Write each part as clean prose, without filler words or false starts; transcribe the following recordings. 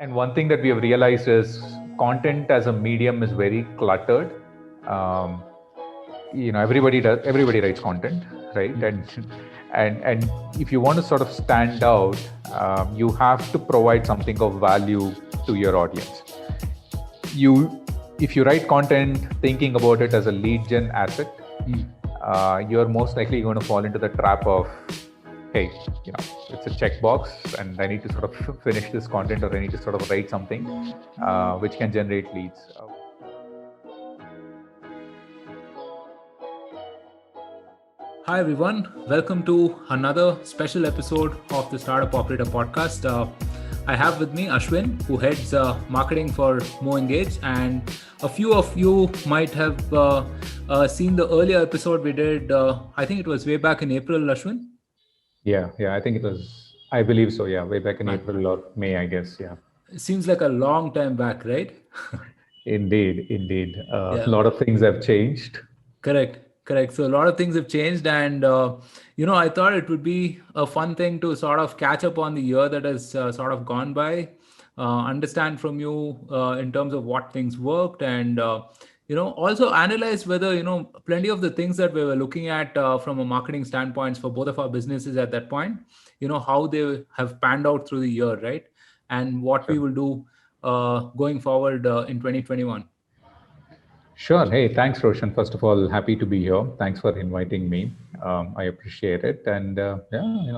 And one thing that we have realized is content as a medium is very cluttered. Um, everybody writes content, right? And if you want to sort of stand out, you have to provide something of value to your audience. You, if you write content thinking about it as a lead gen asset, you're most likely going to fall into the trap of, hey, it's a checkbox and I need to sort of finish this content, or I need to sort of write something which can generate leads. Hi everyone, welcome to another special episode of the Startup Operator podcast. I have with me Ashwin, who heads marketing for MoEngage, and a few of you might have seen the earlier episode we did. I think it was way back in April, Ashwin. Yeah, I think it was, I believe so. Yeah, way back in April or May, I guess. Yeah. It seems like a long time back, right? Indeed. A Yeah. lot of things have changed. Correct. So a lot of things have changed, and I thought it would be a fun thing to sort of catch up on the year that has sort of gone by, understand from you in terms of what things worked, and also analyze whether plenty of the things that we were looking at from a marketing standpoint for both of our businesses at that point, how they have panned out through the year, right? And what we will do going forward in 2021. Sure. Hey, thanks, Roshan. First of all, happy to be here. Thanks for inviting me. I appreciate it, and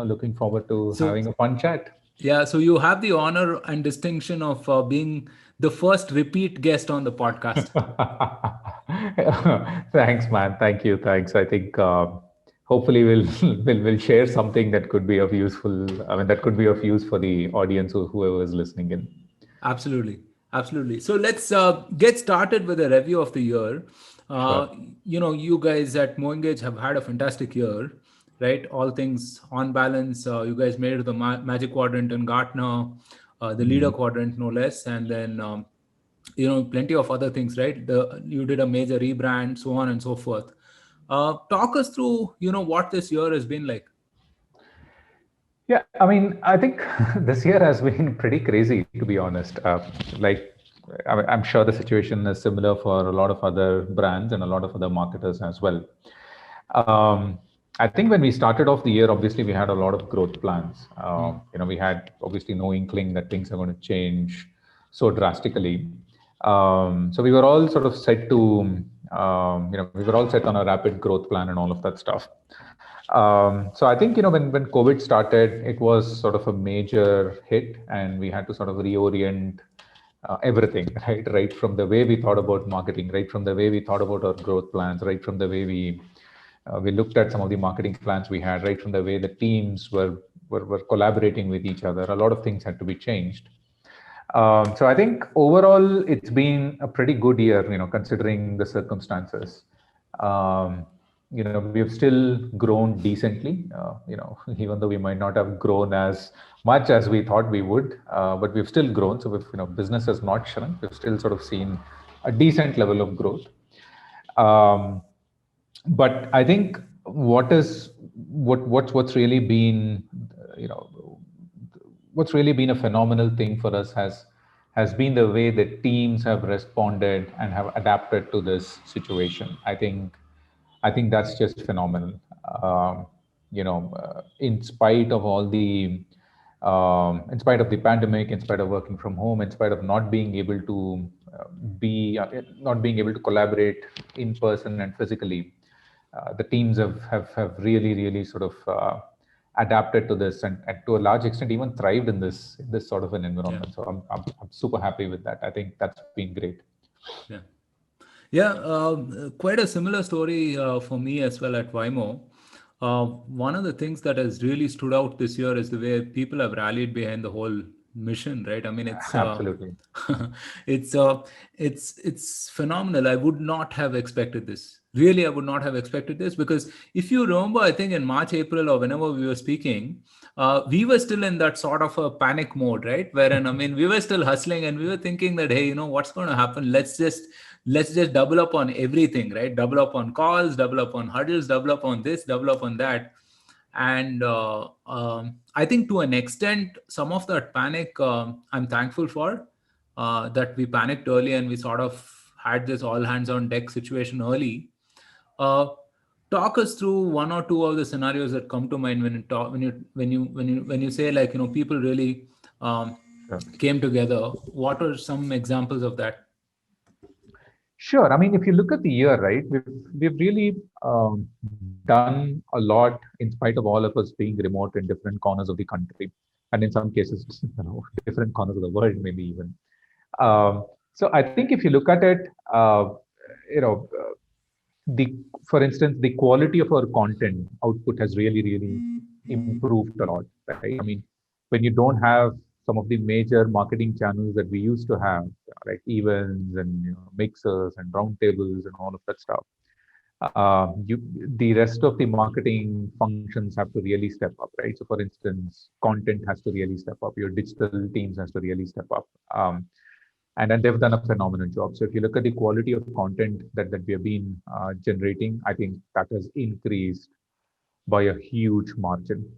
looking forward to having a fun chat. Yeah, so you have the honor and distinction of being the first repeat guest on the podcast. Thanks, man. Thank you. Thanks. I think hopefully we'll share something that could be of useful. I mean, that could be of use for the audience or whoever is listening in. Absolutely. So let's get started with a review of the year. Sure. You guys at MoEngage have had a fantastic year, right? All things on balance. You guys made it to the Magic Quadrant in Gartner, the Leader Quadrant, no less, and then plenty of other things, right? You did a major rebrand, so on and so forth. Talk us through, what this year has been like. Yeah, I mean, I think this year has been pretty crazy, to be honest. I'm sure the situation is similar for a lot of other brands and a lot of other marketers as well. I think when we started off the year, obviously we had a lot of growth plans. We had obviously no inkling that things are going to change so drastically. So we were all sort of set to, we were all set on a rapid growth plan and all of that stuff. So I think, when COVID started, it was sort of a major hit, and we had to sort of reorient everything, right from the way we thought about marketing, right from the way we thought about our growth plans, right from the way we looked at some of the marketing plans we had, right from the way the teams were collaborating with each other. A lot of things had to be changed. So I think overall it's been a pretty good year, considering the circumstances. We've still grown decently, even though we might not have grown as much as we thought we would, but we've still grown. So if business has not shrunk, we've still sort of seen a decent level of growth. But I think what's really been, what's really been a phenomenal thing for us has been the way that teams have responded and have adapted to this situation. I think that's just phenomenal. In spite of all the, in spite of the pandemic, in spite of working from home, in spite of not being able to not being able to collaborate in person and physically, the teams have really sort of adapted to this, and to a large extent even thrived in this sort of an environment. Yeah. So I'm super happy with that. I think that's been great. Yeah, quite a similar story for me as well at Waymo. One of the things that has really stood out this year is the way people have rallied behind the whole mission, right? I mean, it's absolutely it's phenomenal. I would not have expected this. Really, I would not have expected this, because if you remember, I think in March, April, or whenever we were speaking, we were still in that sort of a panic mode, right? Wherein, I mean, we were still hustling and we were thinking that, hey, what's going to happen? Let's just double up on everything, right? Double up on calls, double up on huddles, double up on this, double up on that. And I think to an extent, some of that panic, I'm thankful for, that we panicked early and we sort of had this all hands on deck situation early. Uh, Talk us through one or two of the scenarios that come to mind when you talk, when you say, like, people really um, Sure. came together. What are some examples of that? Sure. I mean, if you look at the year, right, we've really done a lot in spite of all of us being remote in different corners of the country, and in some cases, different corners of the world, maybe even. So I think if you look at it, you know, the for instance, the quality of our content output has really improved a lot, right? I mean, when you don't have some of the major marketing channels that we used to have, like events and mixers and roundtables and all of that stuff, you the rest of the marketing functions have to really step up, right? So, for instance, content has to really step up. Your digital teams has to really step up. And then they've done a phenomenal job. So if you look at the quality of content that we have been generating, I think that has increased by a huge margin.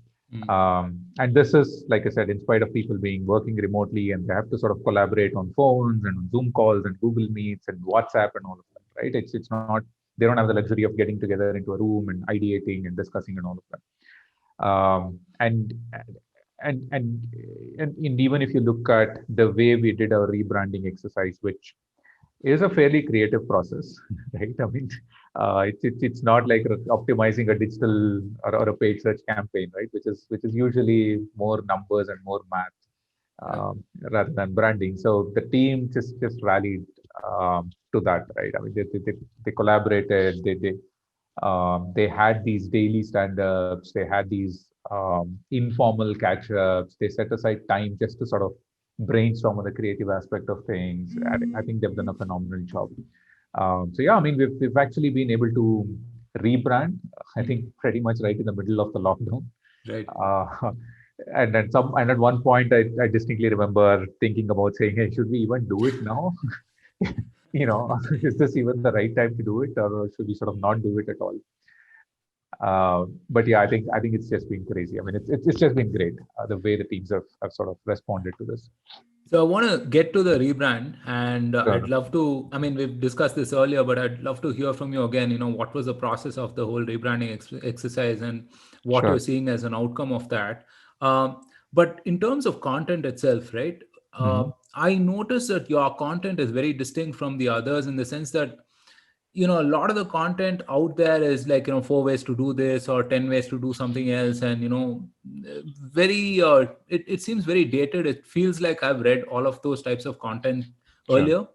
And this is, like I said, in spite of people being working remotely and they have to sort of collaborate on phones and on Zoom calls and Google Meets and WhatsApp and all of that, right? It's not, they don't have the luxury of getting together into a room and ideating and discussing and all of that. And even if you look at the way we did our rebranding exercise, which is a fairly creative process, right? I mean, it's not like optimizing a digital or a paid search campaign, right? Which is usually more numbers and more math rather than branding. So the team just rallied to that, right? I mean, they collaborated. They had these daily stand-ups. They had these informal catch-ups. They set aside time just to sort of brainstorm on the creative aspect of things. I think they've done a phenomenal job. So yeah, I mean, we've actually been able to rebrand. I think pretty much right in the middle of the lockdown. Right. And at one point, I distinctly remember thinking about saying, "Hey, should we even do it now? Is this even the right time to do it, or should we sort of not do it at all?" But yeah, I think it's just been crazy. I mean, it's just been great the way the teams have sort of responded to this. So I want to get to the rebrand, and I'd Sure. love to. I mean, we've discussed this earlier, but I'd love to hear from you again. What was the process of the whole rebranding exercise, and what you're Sure. seeing as an outcome of that? But in terms of content itself, right? Mhm. I noticed that your content is very distinct from the others in the sense that a lot of the content out there is like 4 ways to do this or 10 ways to do something else, and very it seems very dated. It feels like I've read all of those types of content Sure. earlier.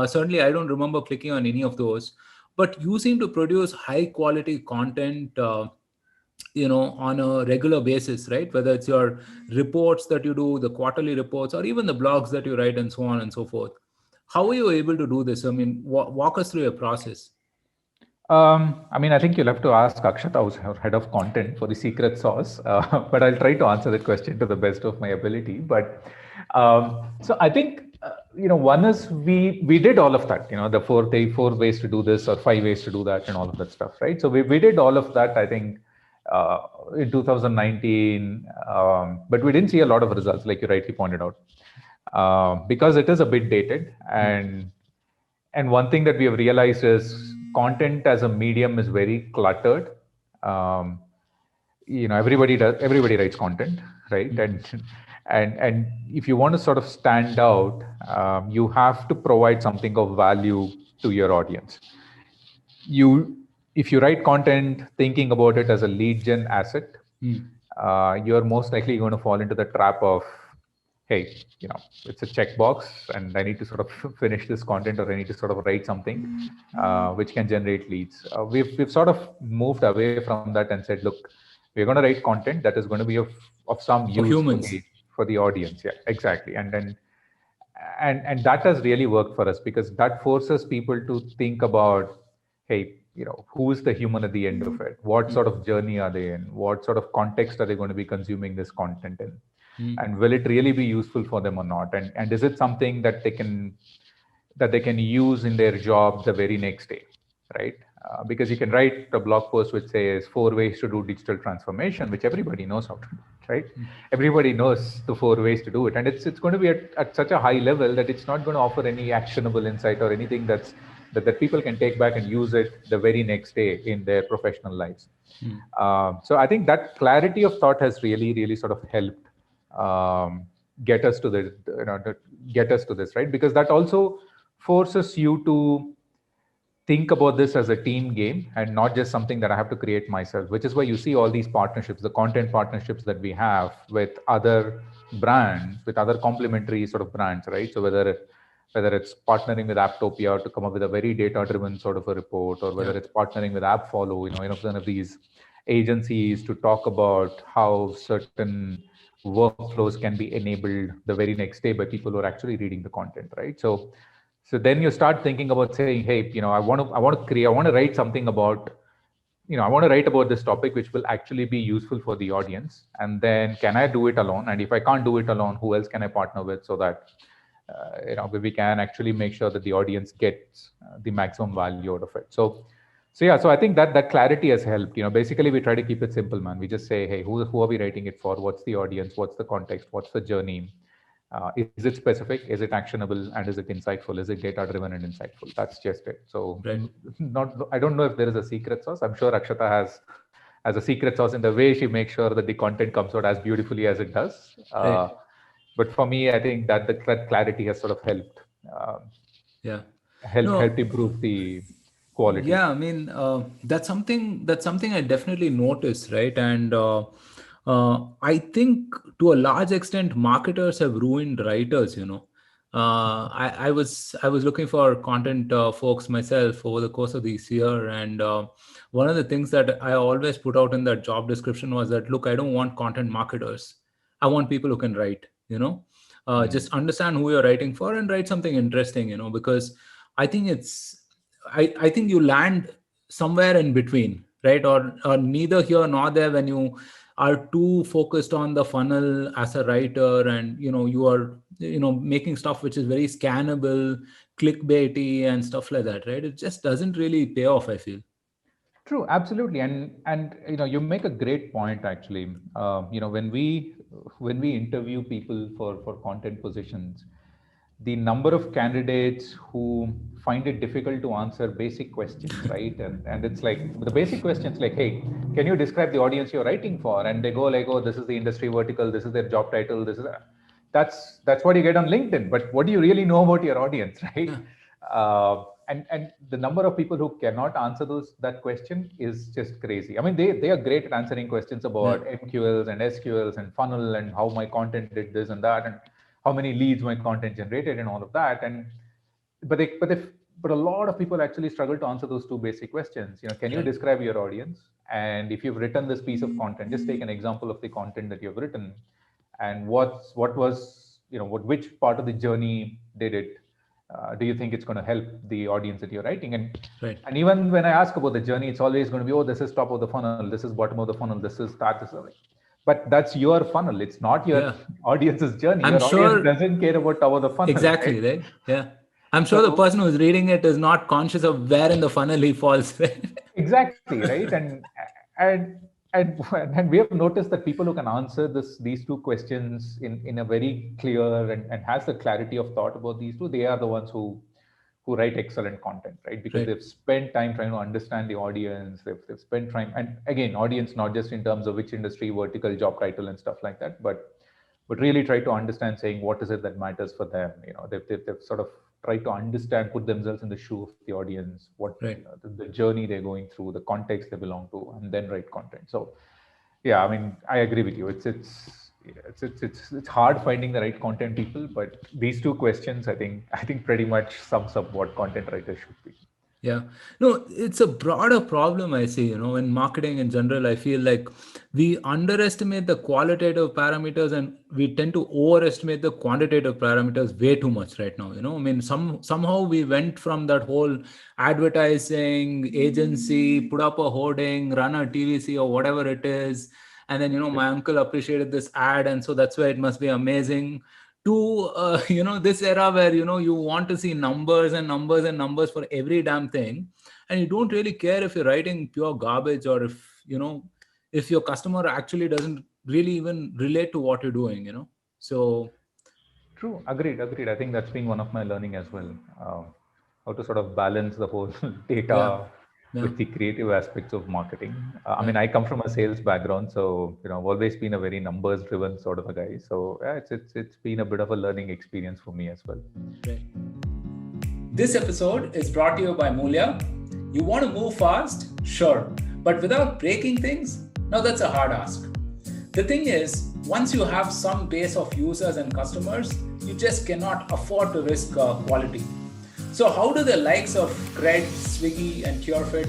Certainly I don't remember clicking on any of those, but you seem to produce high quality content on a regular basis, right? Whether it's your reports that you do, the quarterly reports, or even the blogs that you write, and so on and so forth. How are you able to do this? I mean, walk us through your process. I mean, I think you'll have to ask Akshat, who's our head of content, for the secret sauce. But I'll try to answer that question to the best of my ability. But so I think one is we did all of that. The four ways to do this or 5 ways to do that and all of that stuff, right? So we did all of that. I think uh, in 2019, but we didn't see a lot of results, like you rightly pointed out, because it is a bit dated. And one thing that we have realized is content as a medium is very cluttered. Um, everybody writes content, right? And if you want to sort of stand out, you have to provide something of value to your audience. You If you write content thinking about it as a lead gen asset, you're most likely going to fall into the trap of, hey, it's a checkbox and I need to sort of finish this content, or I need to sort of write something which can generate leads. We've sort of moved away from that and said, look, we're going to write content that is going to be of some For use humans. for the audience. Yeah, exactly. And that has really worked for us, because that forces people to think about, hey, who is the human at the end of it? What sort of journey are they in? What sort of context are they going to be consuming this content in? And will it really be useful for them or not? And is it something that they can use in their job the very next day, right? because you can write a blog post which says 4 ways to do digital transformation, which everybody knows how to do, right? Everybody knows the 4 ways to do it, and it's going to be at such a high level that it's not going to offer any actionable insight or anything that people can take back and use it the very next day in their professional lives. So I think that clarity of thought has really sort of helped get us to the get us to this, right? Because that also forces you to think about this as a team game and not just something that I have to create myself, which is why you see all these partnerships, the content partnerships that we have with other brands, with other complementary sort of brands, right? So whether it's partnering with Apptopia to come up with a very data-driven sort of a report, or whether it's partnering with AppFollow, one of these agencies to talk about how certain workflows can be enabled the very next day by people who are actually reading the content, right? So then you start thinking about saying, hey, I want to write something about, I want to write about this topic which will actually be useful for the audience. And then can I do it alone? And if I can't do it alone, who else can I partner with so that we can actually make sure that the audience gets the maximum value out of it. So I think that clarity has helped. Basically we try to keep it simple, man. We just say, hey, who are we writing it for? What's the audience? What's the context? What's the journey? Is it specific? Is it actionable? And is it insightful? Is it data driven and insightful? That's just it. So I don't know if there is a secret sauce. I'm sure Akshata has a secret sauce in the way she makes sure that the content comes out as beautifully as it does. But for me, I think that the clarity has sort of helped. Helped improve the quality. Yeah, I mean, that's something I definitely noticed, right? And I think to a large extent, marketers have ruined writers. I was looking for content folks myself over the course of this year, and one of the things that I always put out in that job description was that, look, I don't want content marketers. I want people who can write. Just understand who you're writing for and write something interesting. Because I think I think you land somewhere in between, right? Or neither here nor there when you are too focused on the funnel as a writer, and you are making stuff which is very scannable, clickbaity and stuff like that, right? It just doesn't really pay off, I feel. True, absolutely, and you make a great point actually. When we interview people for content positions, the number of candidates who find it difficult to answer basic questions, right? And it's like the basic questions like, hey, can you describe the audience you're writing for? And they go like, oh, this is the industry vertical, this is their job title, that's what you get on LinkedIn. But what do you really know about your audience, right? And the number of people who cannot answer that question is just crazy. I mean, they are great at answering questions about MQLs and SQLs and funnel and how my content did this and that, and how many leads my content generated and all of that. But a lot of people actually struggle to answer those two basic questions. Can you describe your audience? And if you've written this piece of content, just take an example of the content that you've written, and which part of the journey did it? Do you think it's going to help the audience that you're writing? And even when I ask about the journey, it's always going to be, oh, this is top of the funnel, this is bottom of the funnel, this is that, this is like. But that's your funnel. It's not your audience's journey. Your audience doesn't care about top of the funnel. Exactly, right? Yeah. I'm sure the person who's reading it is not conscious of where in the funnel he falls. Exactly, right? And we have noticed that people who can answer these two questions in a very clear and has the clarity of thought about these two, they are the ones who write excellent content, right? Because they've spent time trying to understand the audience. They've spent time, and again, audience not just in terms of which industry, vertical, job title, and stuff like that, but really try to understand, saying what is it that matters for them. They've sort of tried to understand, put themselves in the shoe of the audience, what the journey they're going through, the context they belong to, and then write content. So, yeah, I mean, I agree with you. It's hard finding the right content people, but these two questions, I think pretty much sums up what content writers should be. Yeah, no, it's a broader problem I see, in marketing in general. I feel like we underestimate the qualitative parameters and we tend to overestimate the quantitative parameters way too much right now. I mean, somehow we went from that whole advertising agency, put up a hoarding, run a TVC or whatever it is. And then, my uncle appreciated this ad, and so that's why it must be amazing, to this era where you want to see numbers and numbers and numbers for every damn thing, and you don't really care if you're writing pure garbage, or if your customer actually doesn't really even relate to what you're doing. So True. Agreed. I think that's been one of my learning as well. How to sort of balance the whole yeah, data yeah, with the creative aspects of marketing. I yeah, mean, I come from a sales background, so I've always been a very numbers-driven sort of a guy. So yeah, it's been a bit of a learning experience for me as well. right. This episode is brought to you by Mulya. You want to move fast? Sure. But without breaking things? Now that's a hard ask. The thing is, once you have some base of users and customers, you just cannot afford to risk quality. So, how do the likes of Cred, Swiggy, and CureFit,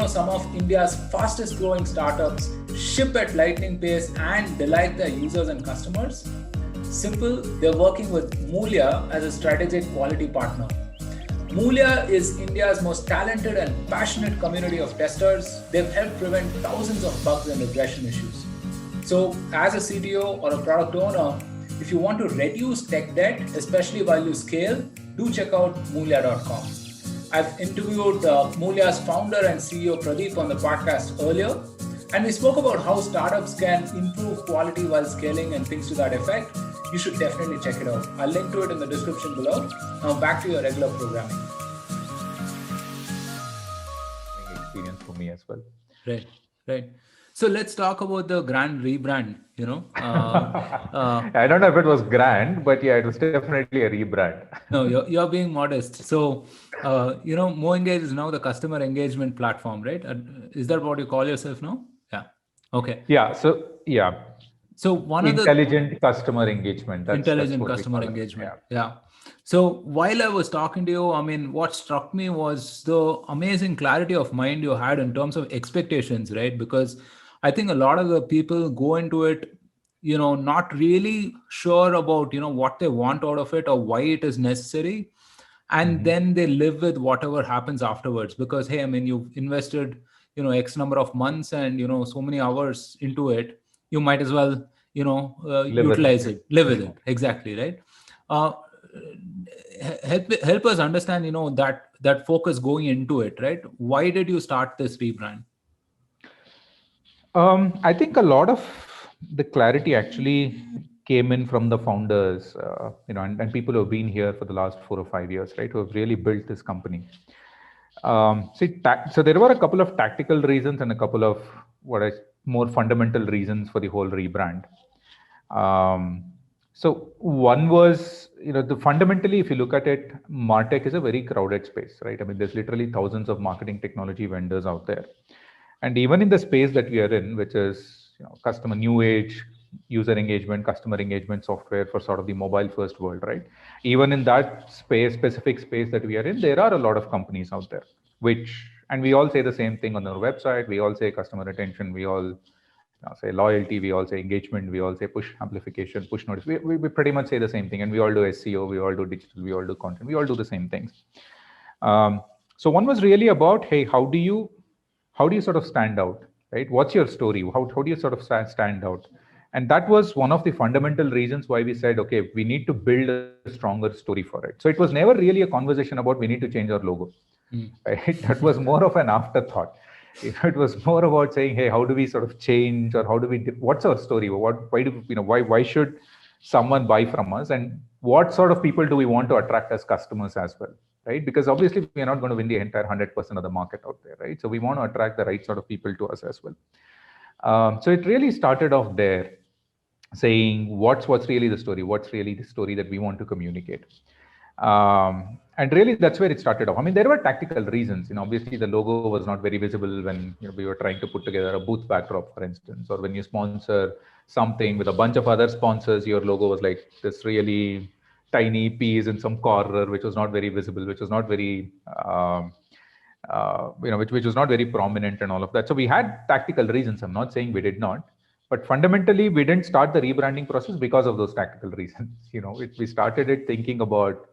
some of India's fastest growing startups, ship at lightning pace and delight their users and customers? Simple, they're working with Mulya as a strategic quality partner. Mulya is India's most talented and passionate community of testers. They've helped prevent thousands of bugs and regression issues. So, as a CTO or a product owner, if you want to reduce tech debt, especially while you scale, do check out Mulya.com. I've interviewed Mulya's founder and CEO Pradeep on the podcast earlier, and we spoke about how startups can improve quality while scaling and things to that effect. You should definitely check it out. I'll link to it in the description below. Now back to your regular programming. Experience for me as well. Right. So let's talk about the grand rebrand. I don't know if it was grand, but yeah, it was definitely a rebrand. No, you're being modest. So, MoEngage is now the customer engagement platform, right? Is that what you call yourself now? Yeah. Okay. Yeah. So one of the intelligent customer engagement. That's intelligent what customer we call it. engagement. Yeah. So while I was talking to you, I mean, what struck me was the amazing clarity of mind you had in terms of expectations, right? Because I think a lot of the people go into it, not really sure about, what they want out of it or why it is necessary. And then they live with whatever happens afterwards, because, hey, I mean, you've invested, X number of months and, so many hours into it. You might as well, utilize it, live with it. Exactly. Right. Help us understand, that focus going into it, right? Why did you start this rebrand? I think a lot of the clarity actually came in from the founders, and people who have been here for the last 4 or 5 years, right, who have really built this company. So there were a couple of tactical reasons and a couple of more fundamental reasons for the whole rebrand. So one was, fundamentally, if you look at it, MarTech is a very crowded space, right? I mean, there's literally thousands of marketing technology vendors out there. And even in the space that we are in, which is customer new age, user engagement, customer engagement software for sort of the mobile first world, right? Even in that specific space that we are in, there are a lot of companies out there, and we all say the same thing on our website. We all say customer retention. We all say loyalty. We all say engagement. We all say push amplification, push notice. We pretty much say the same thing. And we all do SEO. We all do digital. We all do content. We all do the same things. So one was really about, hey, how do you sort of stand out, right? What's your story? How do you sort of stand out? And that was one of the fundamental reasons why we said, okay, we need to build a stronger story for it. So it was never really a conversation about we need to change our logo. Right? That was more of an afterthought. It was more about saying, hey, how do we sort of change, or how do we, what's our story? Why should someone buy from us? And what sort of people do we want to attract as customers as well? Right? Because obviously we are not going to win the entire 100% of the market out there, right? So we want to attract the right sort of people to us as well. So it really started off there, saying what's really the story, what's really the story that we want to communicate. And really that's where it started off. I mean, there were tactical reasons. Obviously the logo was not very visible when we were trying to put together a booth backdrop, for instance, or when you sponsor something with a bunch of other sponsors, your logo was like this really tiny piece in some corner, which was not very visible, which was not very, which was not very prominent and all of that. So we had tactical reasons. I'm not saying we did not, but fundamentally we didn't start the rebranding process because of those tactical reasons. We started it thinking about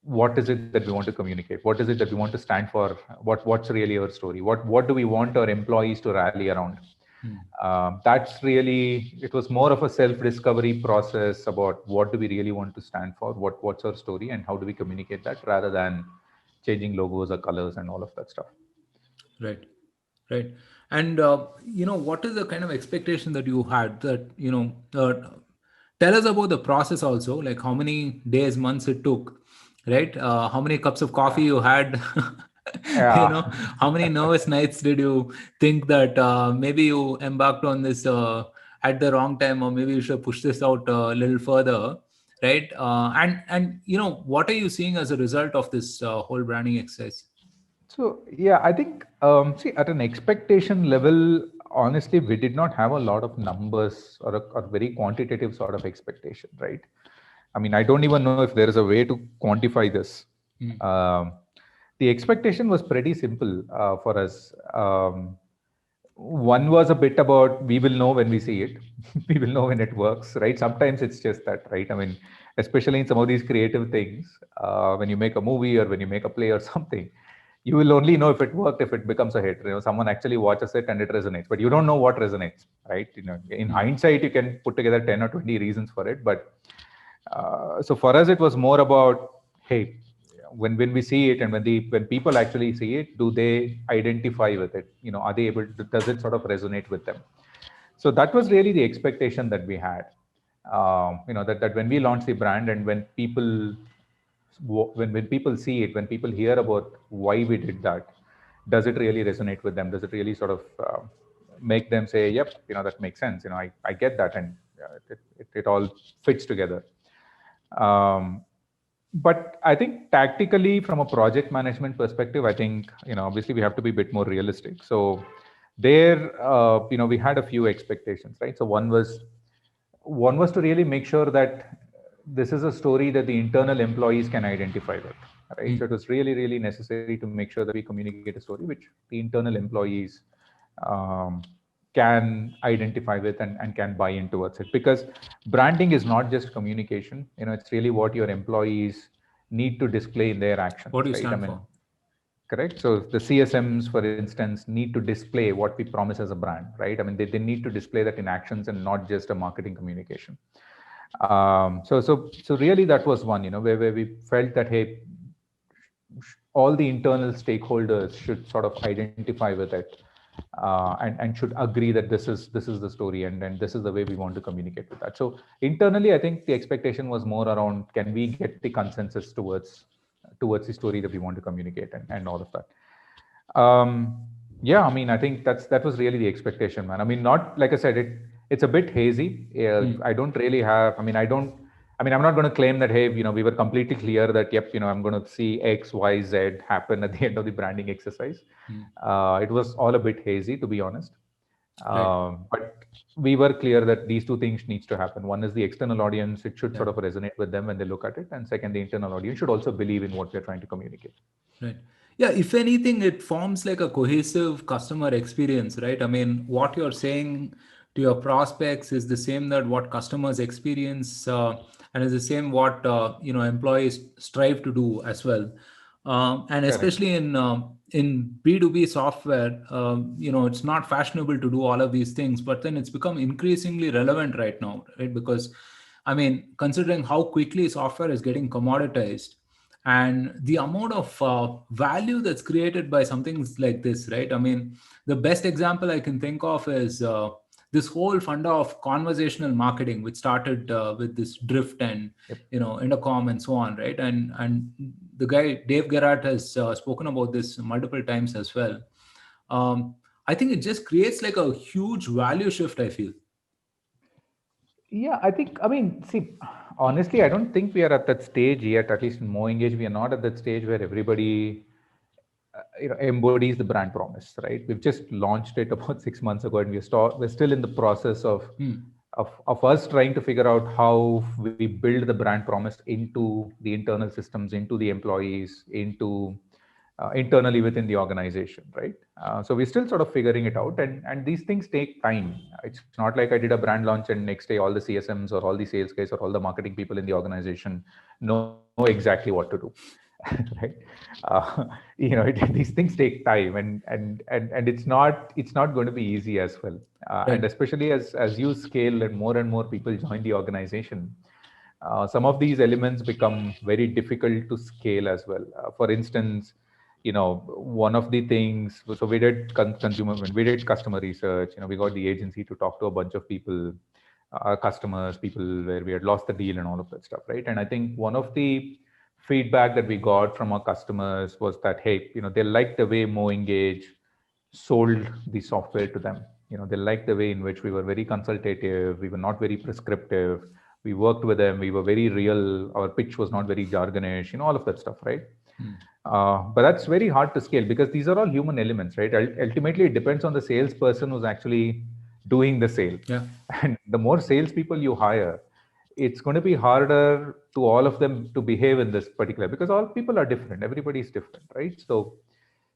what is it that we want to communicate? What is it that we want to stand for? What's really our story? What do we want our employees to rally around? That's really, it was more of a self-discovery process about what do we really want to stand for, what's our story, and how do we communicate that, rather than changing logos or colors and all of that stuff. Right. Right. And, what is the kind of expectation that you had that, tell us about the process also, like how many days, months it took, right? How many cups of coffee you had, Yeah. how many nervous nights did you think that maybe you embarked on this at the wrong time, or maybe you should push this out a little further, right? And what are you seeing as a result of this whole branding exercise? So yeah, I think see, at an expectation level, honestly, we did not have a lot of numbers or very quantitative sort of expectation, right? I mean, I don't even know if there is a way to quantify this. Um, the expectation was pretty simple for us. One was a bit about we will know when we see it, we will know when it works, right? Sometimes it's just that, right? I mean, especially in some of these creative things, when you make a movie or when you make a play or something, you will only know if it worked if it becomes a hit. Someone actually watches it and it resonates, but you don't know what resonates, right? In hindsight, you can put together 10 or 20 reasons for it, but so for us, it was more about, hey, when we see it and when people actually see it, do they identify with it? Are they able to, does it sort of resonate with them? So that was really the expectation that we had. That when we launched the brand and when people see it, when people hear about why we did that, does it really resonate with them? Does it really sort of make them say, yep, that makes sense. I get that, and it all fits together. But I think tactically, from a project management perspective, I think obviously we have to be a bit more realistic. So there, we had a few expectations, right? So one was to really make sure that this is a story that the internal employees can identify with, right? So it was really, really necessary to make sure that we communicate a story which the internal employees um, can identify with and can buy in towards it. Because branding is not just communication, it's really what your employees need to display in their actions, What do you right? I stand mean, for? correct. So the CSMs, for instance, need to display what we promise as a brand, right? I mean, they need to display that in actions and not just a marketing communication. So really that was one, where we felt that, hey, all the internal stakeholders should sort of identify with it, and should agree that this is the story, and this is the way we want to communicate with that. So internally, I think the expectation was more around, can we get the consensus towards the story that we want to communicate, and all of that. Yeah, I mean, I think that was really the expectation, man. I mean, not like I said, it's a bit hazy. I don't really have. I mean, I'm not going to claim that, hey, we were completely clear that, yep, I'm going to see X, Y, Z happen at the end of the branding exercise. It was all a bit hazy, to be honest. Right. But we were clear that these two things needs to happen. One is the external audience; it should sort of resonate with them when they look at it, and second, the internal audience should also believe in what we're trying to communicate. Right. Yeah, if anything, it forms like a cohesive customer experience, right? I mean, what you're saying to your prospects is the same that what customers experience, and is the same what employees strive to do as well. And Correct. especially in B2B software, it's not fashionable to do all of these things, but then it's become increasingly relevant right now, right? Because I mean, considering how quickly software is getting commoditized, and the amount of value that's created by something like this, right? I mean, the best example I can think of is this whole funda of conversational marketing, which started with this Drift and Yep. Intercom and so on, right? And the guy Dave Gerhardt has spoken about this multiple times as well. I think it just creates like a huge value shift, I feel. Yeah, I mean, see, honestly, I don't think we are at that stage yet. At least in Mo Engage, we are not at that stage where everybody, embodies the brand promise, right? We've just launched it about 6 months ago, and we're still in the process of us trying to figure out how we build the brand promise into the internal systems, into the employees, into internally within the organization, right? So we're still sort of figuring it out, and these things take time. It's not like I did a brand launch and next day all the CSMs or all the sales guys or all the marketing people in the organization know exactly what to do. right? Uh, these things take time, and it's not going to be easy as well. And Right. especially as you scale and more people join the organization, some of these elements become very difficult to scale as well. For instance, one of the things, so we did we did customer research. We got the agency to talk to a bunch of people, customers, people where we had lost the deal and all of that stuff, right? And I think one of the feedback that we got from our customers was that, hey, they like the way MoEngage sold the software to them. They liked the way in which we were very consultative, we were not very prescriptive, we worked with them, we were very real, our pitch was not very jargonish, all of that stuff, right? But that's very hard to scale because these are all human elements, right? Ultimately, it depends on the salesperson who's actually doing the sale. Yeah. And the more salespeople you hire, it's going to be harder to all of them to behave in this particular, because all people are different, everybody's different, right? So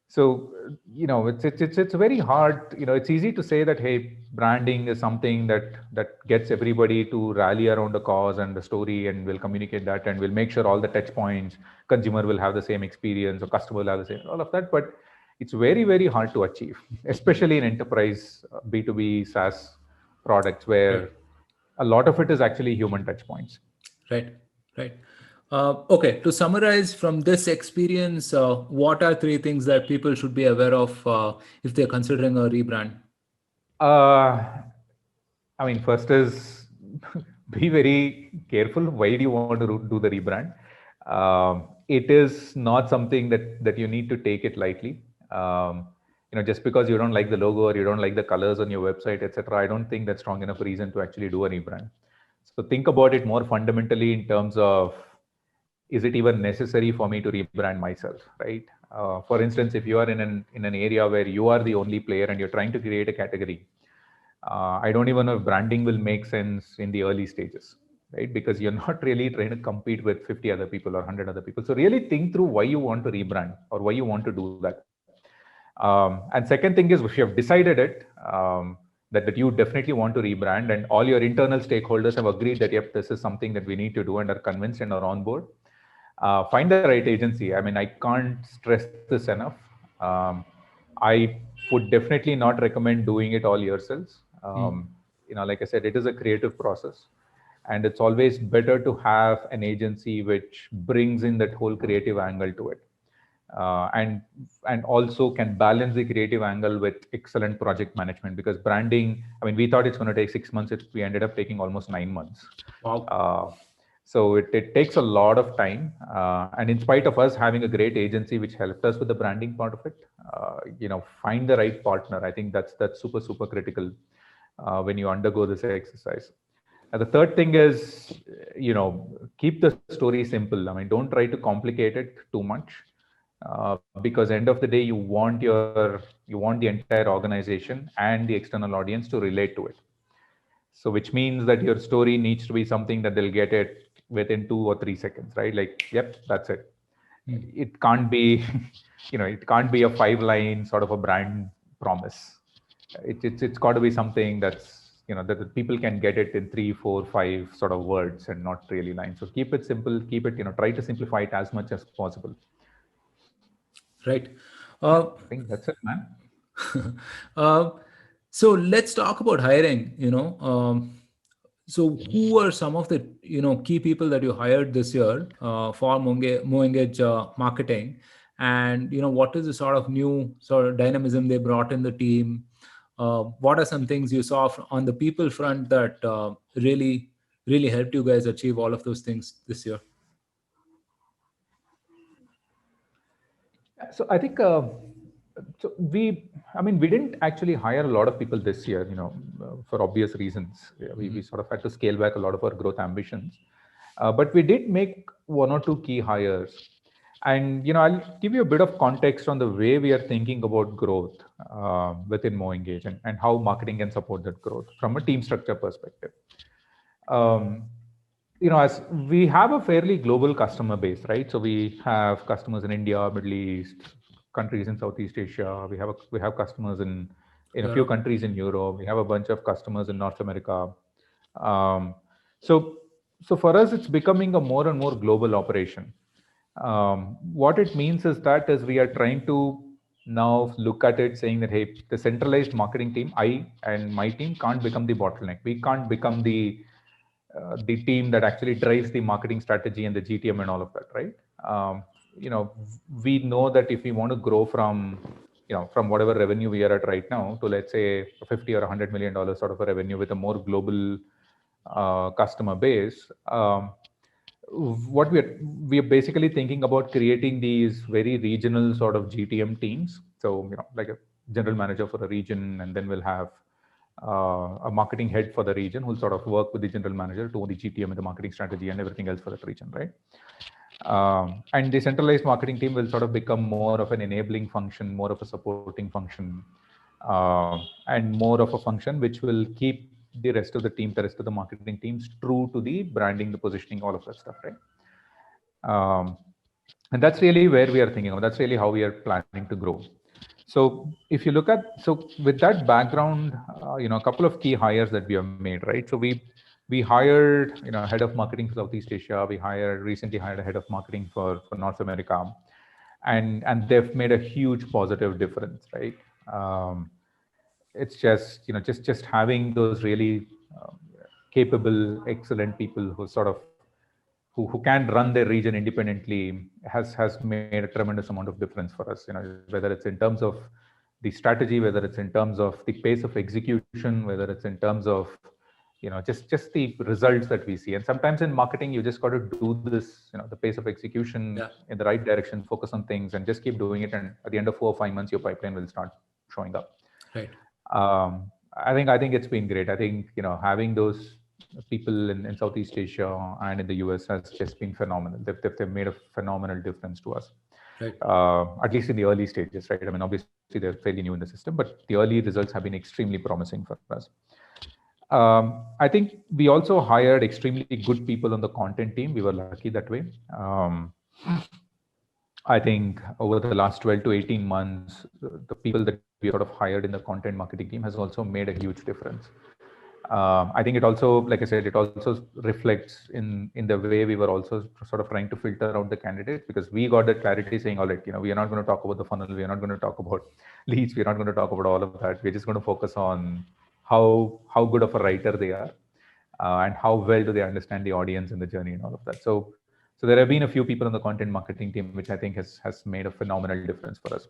it's very hard. It's easy to say that, hey, branding is something that gets everybody to rally around the cause and the story, and we'll communicate that, and we'll make sure all the touch points, consumer will have the same experience, or customer will have the same, all of that. But it's very, very hard to achieve, especially in enterprise B2B SaaS products, where a lot of it is actually human touch points. Right. Okay, to summarize from this experience, what are three things that people should be aware of if they're considering a rebrand? First is be very careful. Why do you want to do the rebrand? It is not something that you need to take it lightly. Just because you don't like the logo or you don't like the colors on your website, etc., I don't think that's strong enough reason to actually do a rebrand. So think about it more fundamentally in terms of, is it even necessary for me to rebrand myself, right? For instance, if you are in an area where you are the only player and you're trying to create a category, I don't even know if branding will make sense in the early stages, right? Because you're not really trying to compete with 50 other people or 100 other people. So really think through why you want to rebrand or why you want to do that. And second thing is, if you have decided it, that you definitely want to rebrand, and all your internal stakeholders have agreed that, yep, this is something that we need to do and are convinced and are on board, find the right agency. I can't stress this enough. I would definitely not recommend doing it all yourselves. Like I said, it is a creative process, and it's always better to have an agency which brings in that whole creative angle to it, and also can balance the creative angle with excellent project management. Because branding, we thought it's going to take 6 months. We ended up taking almost 9 months. Wow. So it takes a lot of time, and in spite of us having a great agency which helped us with the branding part of it, find the right partner. I think that's super critical when you undergo this exercise. And the third thing is, keep the story simple. Don't try to complicate it too much, because end of the day, you want the entire organization and the external audience to relate to it. So which means that your story needs to be something that they'll get it within 2 or 3 seconds, right? Like, yep, that's it. It can't be, it can't be a 5-line sort of a brand promise. It's got to be something that's, that people can get it in 3, 4, 5 sort of words and not really lines. So keep it simple, keep it, try to simplify it as much as possible. Right. I think that's it, man. So let's talk about hiring. So who are some of the key people that you hired this year for MoEngage marketing, and what is the sort of new sort of dynamism they brought in the team? What are some things you saw on the people front that really helped you guys achieve all of those things this year? So I think we didn't actually hire a lot of people this year, for obvious reasons. We sort of had to scale back a lot of our growth ambitions, but we did make 1 or 2 key hires. And I'll give you a bit of context on the way we are thinking about growth within MoEngage, and how marketing can support that growth from a team structure perspective. As we have a fairly global customer base, right? So we have customers in India, Middle East, countries in Southeast Asia. We have customers in a few countries in Europe. We have a bunch of customers in North America. So for us, it's becoming a more and more global operation. What it means is that is we are trying to now look at it saying that, hey, the centralized marketing team, I and my team can't become the bottleneck. We can't become the team that actually drives the marketing strategy and the GTM and all of that, right? You know, we know that if we want to grow from, you know, from whatever revenue we are at right now to, let's say, 50 or $100 million sort of a revenue with a more global customer base, what we are basically thinking about creating these very regional sort of GTM teams. So, you know, like a general manager for a region, and then we'll have a marketing head for the region who'll sort of work with the general manager to the GTM and the marketing strategy and everything else for that region, right? And the centralized marketing team will sort of become more of an enabling function, more of a supporting function, and more of a function which will keep the rest of the team, the rest of the marketing teams true to the branding, the positioning, all of that stuff, right? And that's really where we are thinking of. That's really how we are planning to grow. So if you look at, so with that background, you know, a couple of key hires that we have made, right? So we hired, you know, head of marketing for Southeast Asia. We recently hired a head of marketing for North America, and they've made a huge positive difference, right? It's just, you know, just having those really capable, excellent people who sort of who can run their region independently has made a tremendous amount of difference for us. You know, whether it's in terms of the strategy, whether it's in terms of the pace of execution, whether it's in terms of, you know, just the results that we see. And sometimes in marketing, you just got to do this, you know, the pace of execution in the right direction, focus on things, and just keep doing it. And at the end of 4 or 5 months, your pipeline will start showing up. Right. I think it's been great. I think, you know, having those people in Southeast Asia and in the US has just been phenomenal. They've made a phenomenal difference to us. Right. At least in the early stages, right? I mean, obviously they're fairly new in the system, but the early results have been extremely promising for us. I think we also hired extremely good people on the content team. We were lucky that way. I think over the last 12 to 18 months, the people that we sort of hired in the content marketing team has also made a huge difference. I think it also, like I said, it also reflects in the way we were also sort of trying to filter out the candidates, because we got that clarity saying, all right, you know, we are not going to talk about the funnel, we are not going to talk about leads, we are not going to talk about all of that. We're just going to focus on how good of a writer they are, and how well do they understand the audience and the journey and all of that. So there have been a few people on the content marketing team, which I think has made a phenomenal difference for us.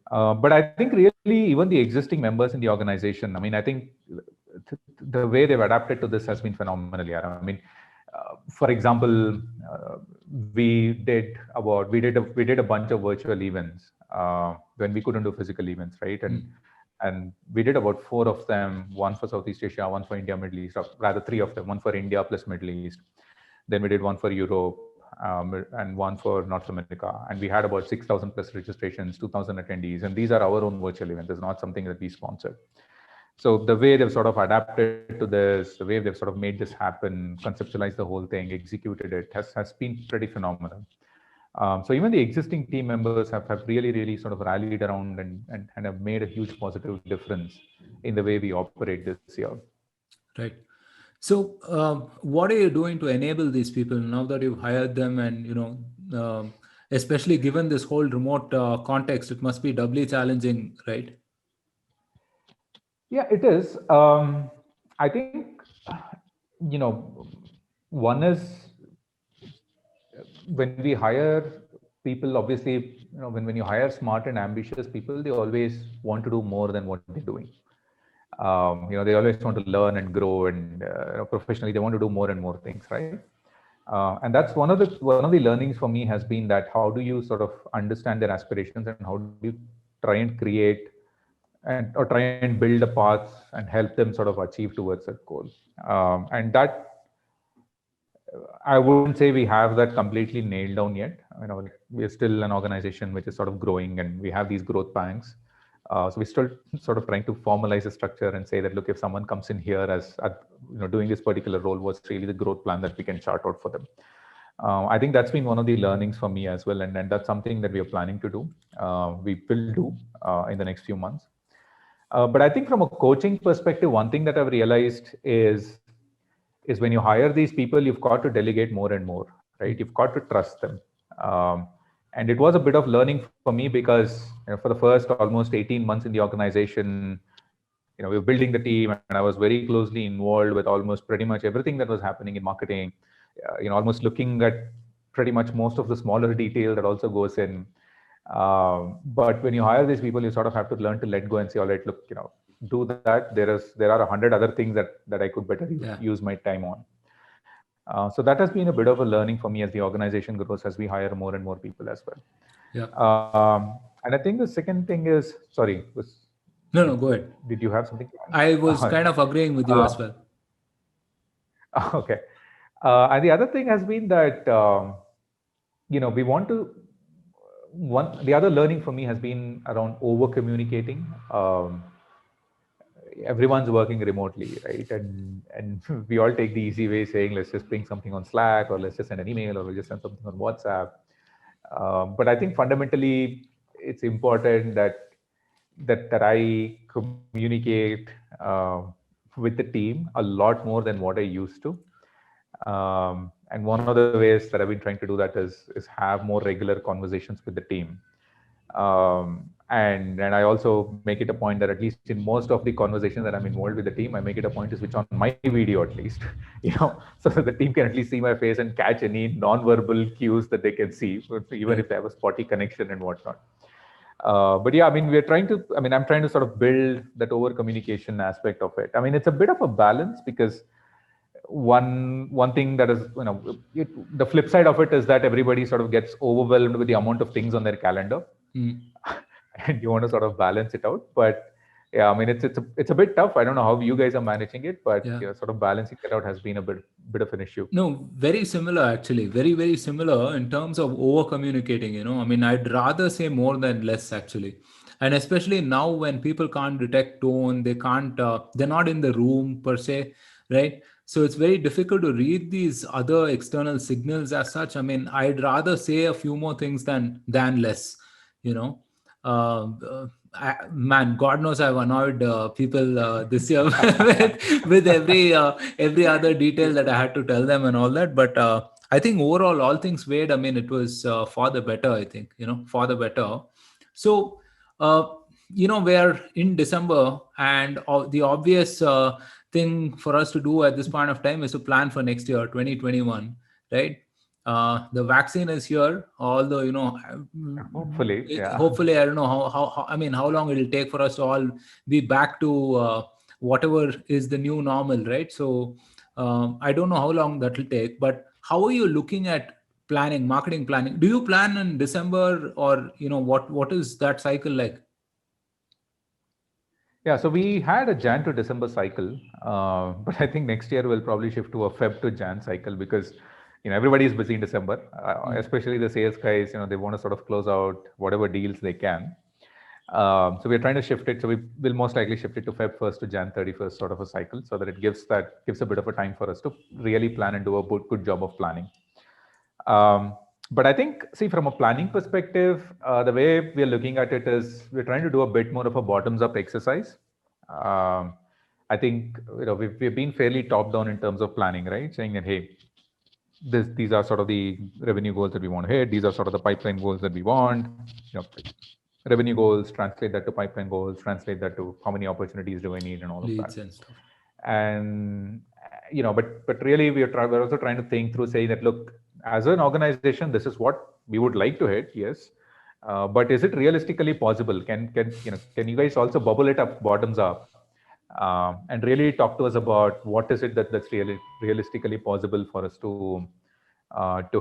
But I think really even the existing members in the organization, I mean, I think the way they've adapted to this has been phenomenal. Yeah, I mean, for example, we did a bunch of virtual events when we couldn't do physical events, right? And we did about 4 of them, one for Southeast Asia, one for India, Middle East, or rather 3 of them, one for India plus Middle East. Then we did one for Europe, and one for North America. And we had about 6,000 plus registrations, 2,000 attendees. And these are our own virtual events. It's not something that we sponsored. So the way they've sort of adapted to this, the way they've sort of made this happen, conceptualized the whole thing, executed it, has been pretty phenomenal. So even the existing team members have really sort of rallied around and have made a huge positive difference in the way we operate this year. Right. So what are you doing to enable these people now that you've hired them? And, you know, especially given this whole remote context, it must be doubly challenging, right? Yeah, it is. I think, you know, one is when we hire people, obviously, you know, when you hire smart and ambitious people, they always want to do more than what they're doing. You know, they always want to learn and grow, and professionally, they want to do more and more things, right? And that's one of the learnings for me has been that how do you sort of understand their aspirations, and how do you try and create or try and build a path and help them sort of achieve towards that goal. And that, I wouldn't say we have that completely nailed down yet. You know, we're still an organization which is sort of growing, and we have these growth pangs. So we're still sort of trying to formalize a structure and say that, look, if someone comes in here as doing this particular role, what's really the growth plan that we can chart out for them. I think that's been one of the learnings for me as well, and that's something that we are planning to do. We will do in the next few months. But I think from a coaching perspective, one thing that I've realized is when you hire these people, you've got to delegate more and more, right? You've got to trust them. And it was a bit of learning for me because for the first almost 18 months in the organization, we were building the team, and I was very closely involved with almost pretty much everything that was happening in marketing. Almost looking at pretty much most of the smaller detail that also goes in. But when you hire these people, you sort of have to learn to let go and say, all right, look, do that. There are 100 other things that I could better use my time on. So that has been a bit of a learning for me as the organization grows, as we hire more and more people as well. And I think the second thing is, sorry, no, go ahead. Did you have something? I was kind of agreeing with you as well. Okay. And the other thing has been that, we want to, the other learning for me has been around over communicating. Everyone's working remotely, right? And we all take the easy way saying, let's just ping something on Slack, or let's just send an email, or we'll just send something on WhatsApp. But I think fundamentally, it's important that I communicate with the team a lot more than what I used to. And one of the ways that I've been trying to do that is have more regular conversations with the team. And I also make it a point that at least in most of the conversations that I'm involved with the team, I make it a point to switch on my video at least, so that the team can at least see my face and catch any non-verbal cues that they can see, even if they have a spotty connection and whatnot. But yeah, I'm trying to sort of build that over communication aspect of it. It's a bit of a balance, because one thing that is, the flip side of it is that everybody sort of gets overwhelmed with the amount of things on their calendar. And you want to sort of balance it out. But yeah, it's a bit tough. I don't know how you guys are managing it, but sort of balancing it out has been a bit of an issue. No, very similar actually. Very, very similar in terms of over communicating. I'd rather say more than less actually. And especially now when people can't detect tone, they're not in the room per se, right? So it's very difficult to read these other external signals as such. I'd rather say a few more things than less, man, God knows I've annoyed people this year with every other detail that I had to tell them and all that. But I think overall, all things weighed, it was for the better, I think, for the better. So, we're in December, and the obvious thing for us to do at this point of time is to plan for next year, 2021, right? The vaccine is here, although hopefully I don't know how long it'll take for us to all be back to whatever is the new normal, right? So I don't know how long that will take, but how are you looking at marketing planning? Do you plan in December, or what is that cycle like? Yeah, so we had a Jan to December cycle, but I think next year we'll probably shift to a Feb to Jan cycle, because everybody is busy in December, especially the sales guys. They want to sort of close out whatever deals they can. So we're trying to shift it. So we will most likely shift it to Feb 1st to Jan 31st sort of a cycle, so that it gives a bit of a time for us to really plan and do a good job of planning. But I think, from a planning perspective, the way we're looking at it is we're trying to do a bit more of a bottoms-up exercise. I think we've been fairly top-down in terms of planning, right? Saying that, hey, these are sort of the revenue goals that we want to hit. These are sort of the pipeline goals that we want. Revenue goals, translate that to pipeline goals, translate that to how many opportunities do I need, and all of that. And stuff. And but really we're also trying to think through, saying that, look, as an organization, this is what we would like to hit, yes, but is it realistically possible? Can you guys also bubble it up bottoms up, and really talk to us about what is it that's really realistically possible for us to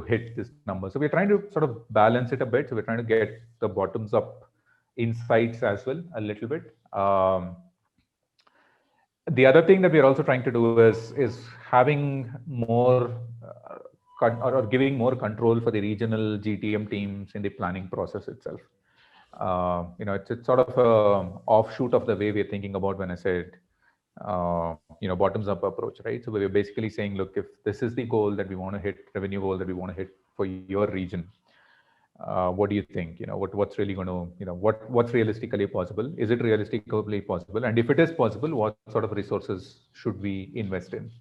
hit this number. So we're trying to sort of balance it a bit. So we're trying to get the bottoms up insights as well a little bit. The other thing that we're also trying to do is having more or giving more control for the regional GTM teams in the planning process itself. It's sort of a offshoot of the way we're thinking about when I said bottoms up approach, right? So we're basically saying, look, if this is the goal that we want to hit, revenue goal that we want to hit for your region, what do you think? What's really going to, what's realistically possible? Is it realistically possible? And if it is possible, what sort of resources should we invest in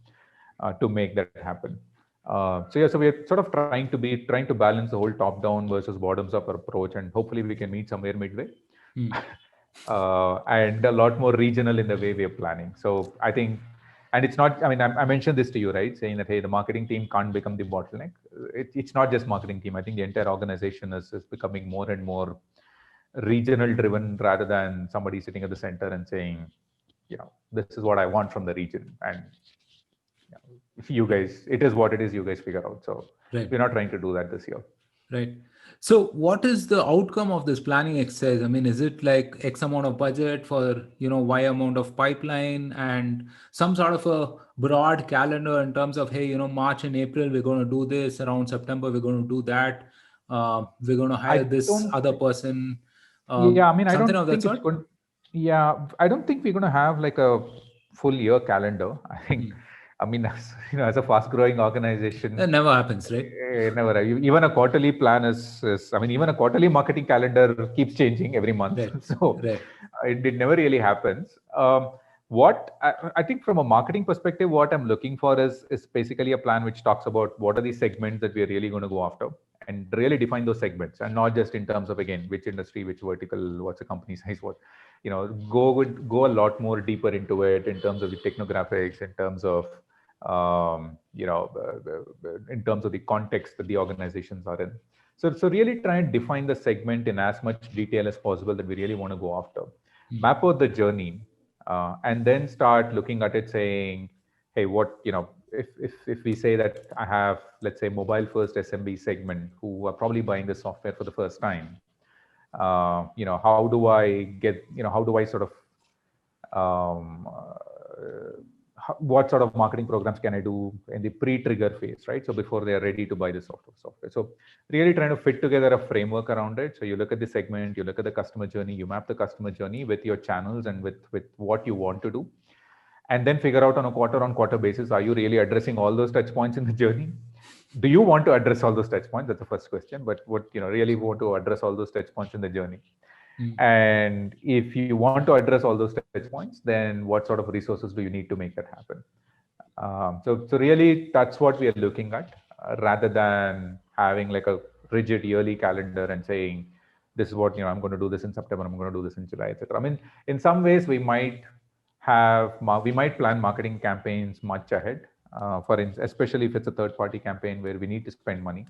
to make that happen? So we're sort of trying to balance the whole top down versus bottoms up approach, and hopefully we can meet somewhere midway. And a lot more regional in the way we are planning. So I think, and it's not, I mean, I mentioned this to you, right? Saying that, hey, the marketing team can't become the bottleneck. It's not just marketing team. I think the entire organization is becoming more and more regional driven rather than somebody sitting at the center and saying, this is what I want from the region. And you guys, it is what it is, you guys figure out. So we're not trying to do that this year. Right. So what is the outcome of this planning exercise? I mean, is it like X amount of budget for, Y amount of pipeline and some sort of a broad calendar in terms of, hey, March and April, we're going to do this, around September, we're going to do that. We're going to hire this other person. Yeah, I mean, I something don't of that think it's sort? going. Yeah, I don't think we're going to have like a full year calendar. I think, I mean, as a fast-growing organization, That never happens, right? Never. Even a quarterly plan is. I mean, even a quarterly marketing calendar keeps changing every month. Right. So Right. it never really happens. What I think from a marketing perspective, what I'm looking for is basically a plan which talks about what are the segments that we're really going to go after, and really define those segments, and not just in terms of, again, which industry, which vertical, what's the company size, what, go a lot more deeper into it in terms of the technographics, in terms of in terms of the context that the organizations are in. So really try and define the segment in as much detail as possible that we really want to go after. Map out the journey, and then start looking at it, saying, hey, what, if we say that I have, let's say, mobile first SMB segment who are probably buying the software for the first time, how do I get, how do I sort of, what sort of marketing programs can I do in the pre-trigger phase, right? So before they are ready to buy the software. So really trying to fit together a framework around it. So you look at the segment, you look at the customer journey, you map the customer journey with your channels and with what you want to do. And then figure out on a quarter-on-quarter basis, are you really addressing all those touch points in the journey? Do you want to address all those touch points? That's the first question. But what, really want to address all those touch points in the journey? And if you want to address all those touch points, then what sort of resources do you need to make that happen? So really, that's what we are looking at, rather than having like a rigid yearly calendar and saying, this is what, I'm going to do this in September, I'm going to do this in July, etc. I mean, in some ways, we might plan marketing campaigns much ahead, especially if it's a third-party campaign where we need to spend money.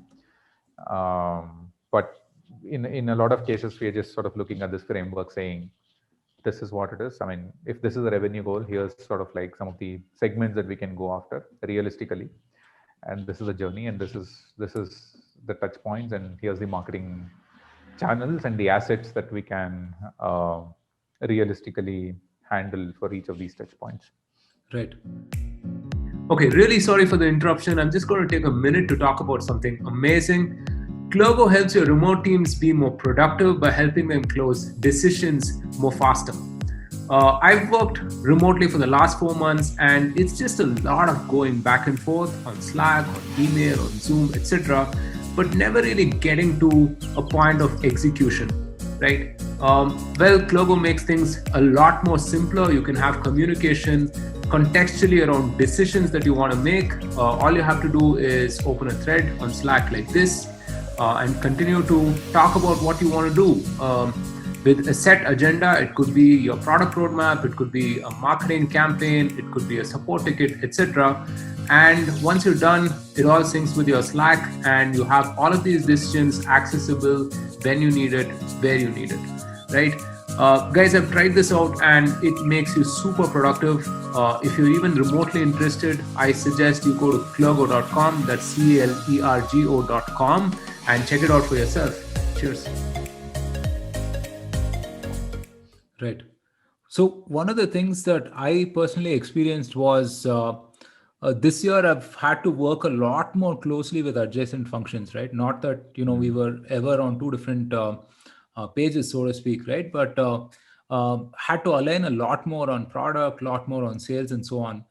But in a lot of cases, we are just sort of looking at this framework saying, this is what it is. I mean, if this is a revenue goal, here's sort of like some of the segments that we can go after realistically. And this is a journey, and this is the touch points, and here's the marketing channels and the assets that we can realistically handle for each of these touch points. Right. Okay, really sorry for the interruption. I'm just going to take a minute to talk about something amazing. Clergo helps your remote teams be more productive by helping them close decisions more faster. I've worked remotely for the last 4 months, and it's just a lot of going back and forth on Slack, on email, on Zoom, etc., but never really getting to a point of execution, right? Clergo makes things a lot more simpler. You can have communication contextually around decisions that you want to make. All you have to do is open a thread on Slack like this, and continue to talk about what you want to do with a set agenda. It could be your product roadmap, it could be a marketing campaign, it could be a support ticket, etc. And once you're done, it all syncs with your Slack, and you have all of these decisions accessible when you need it, where you need it, right? Guys, I've tried this out and it makes you super productive. If you're even remotely interested, I suggest you go to clergo.com, that's CLERGO.com, and check it out for yourself. Cheers. Right. So one of the things that I personally experienced was this year I've had to work a lot more closely with adjacent functions, right? Not that, we were ever on two different pages, so to speak, right? But had to align a lot more on product, a lot more on sales and so on.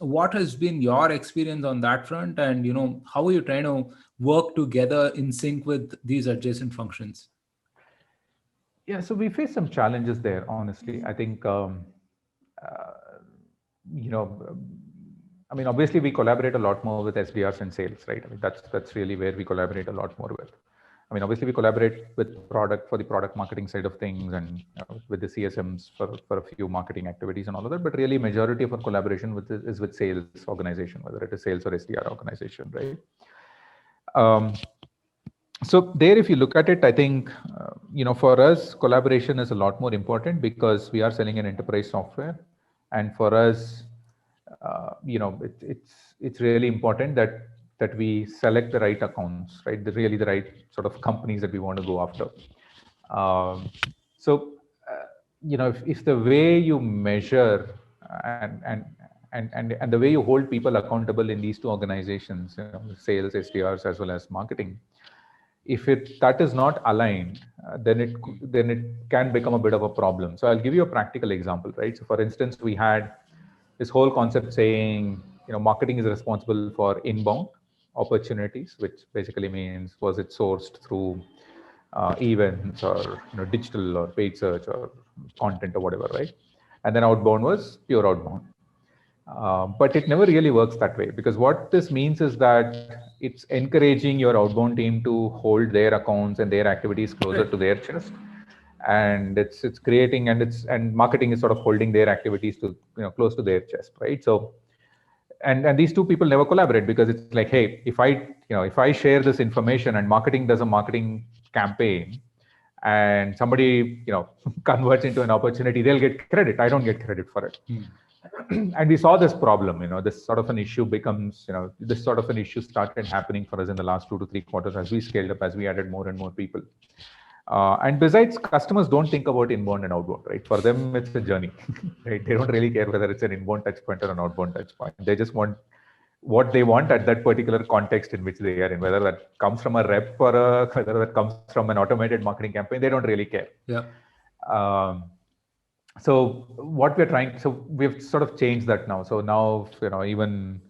What has been your experience on that front? And, how are you trying to work together in sync with these adjacent functions? Yeah, so we face some challenges there, honestly. I think, I mean, obviously we collaborate a lot more with SDRs and sales, right? I mean, that's really where we collaborate a lot more with. I mean, obviously we collaborate with product for the product marketing side of things, and with the CSMs for a few marketing activities and all of that. But really, majority of our collaboration is with sales organization, whether it is sales or SDR organization, right? So there, if you look at it, I think for us, collaboration is a lot more important because we are selling an enterprise software, and for us, it's really important that we select the right accounts, right? Really the right sort of companies that we want to go after. So if the way you measure and the way you hold people accountable in these two organizations, sales, SDRs, as well as marketing, if that is not aligned, then it can become a bit of a problem. So I'll give you a practical example, right? So for instance, we had this whole concept saying, marketing is responsible for inbound opportunities, which basically means, was it sourced through events or digital or paid search or content or whatever, right? And then outbound was pure outbound. But it never really works that way, because what this means is that it's encouraging your outbound team to hold their accounts and their activities closer to their chest, and it's creating and marketing is sort of holding their activities to close to their chest, right? So and these two people never collaborate, because it's like, hey, if I share this information and marketing does a marketing campaign and somebody converts into an opportunity, they'll get credit. I don't get credit for it. And we saw this problem, this sort of an issue becomes, this sort of an issue started happening for us in the last 2 to 3 quarters as we scaled up, as we added more and more people. And besides, customers don't think about inbound and outbound, right? For them, it's a journey, right? They don't really care whether it's an inbound touch point or an outbound touch point. They just want what they want at that particular context in which they are in, whether that comes from a rep or whether that comes from an automated marketing campaign, they don't really care. Yeah. So what we're trying, so we've sort of changed that now. So now, even